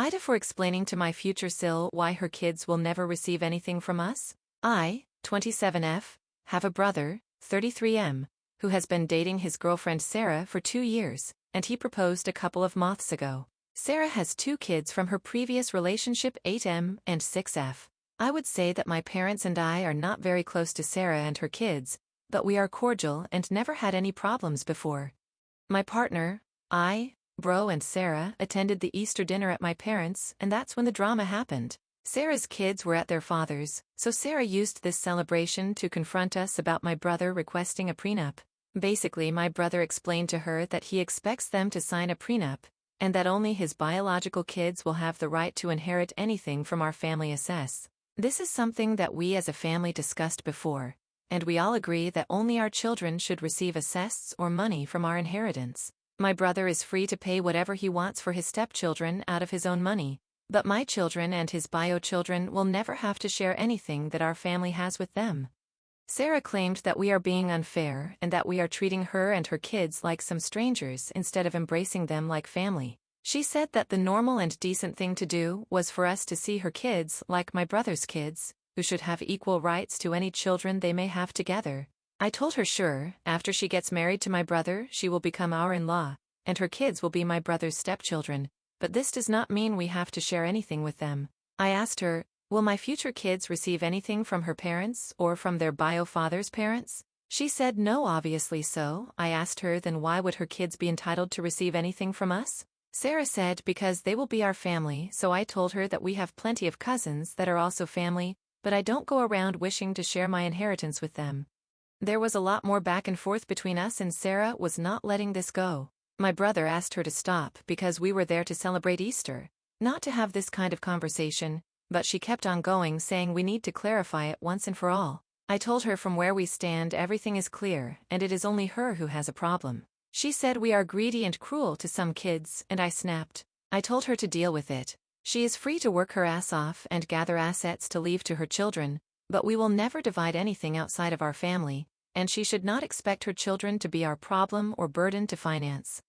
AITA for explaining to my future SIL why her kids will never receive anything from us. I, 27F, have a brother, 33M, who has been dating his girlfriend Sarah for 2 years, and he proposed a couple of months ago. Sarah has 2 kids from her previous relationship, 8M and 6F. I would say that my parents and I are not very close to Sarah and her kids, but we are cordial and never had any problems before. My partner, Bro and Sarah attended the Easter dinner at my parents', and that's when the drama happened. Sarah's kids were at their father's, so Sarah used this celebration to confront us about my brother requesting a prenup. Basically, my brother explained to her that he expects them to sign a prenup, and that only his biological kids will have the right to inherit anything from our family assets. This is something that we as a family discussed before, and we all agree that only our children should receive assets or money from our inheritance. My brother is free to pay whatever he wants for his stepchildren out of his own money, but my children and his bio children will never have to share anything that our family has with them. Sarah claimed that we are being unfair and that we are treating her and her kids like some strangers instead of embracing them like family. She said that the normal and decent thing to do was for us to see her kids like my brother's kids, who should have equal rights to any children they may have together. I told her sure, after she gets married to my brother she will become our in-law, and her kids will be my brother's stepchildren, but this does not mean we have to share anything with them. I asked her, will my future kids receive anything from her parents or from their bio father's parents? She said no, obviously so. I asked her, then why would her kids be entitled to receive anything from us? Sarah said because they will be our family, so I told her that we have plenty of cousins that are also family, but I don't go around wishing to share my inheritance with them. There was a lot more back and forth between us and Sarah was not letting this go. My brother asked her to stop because we were there to celebrate Easter, not to have this kind of conversation, but she kept on going, saying we need to clarify it once and for all. I told her from where we stand everything is clear and it is only her who has a problem. She said we are greedy and cruel to some kids, and I snapped. I told her to deal with it. She is free to work her ass off and gather assets to leave to her children, but we will never divide anything outside of our family, and she should not expect her children to be our problem or burden to finance.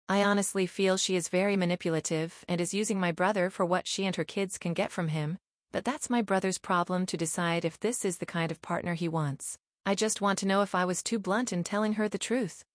I honestly feel she is very manipulative and is using my brother for what she and her kids can get from him, but that's my brother's problem to decide if this is the kind of partner he wants. I just want to know if I was too blunt in telling her the truth.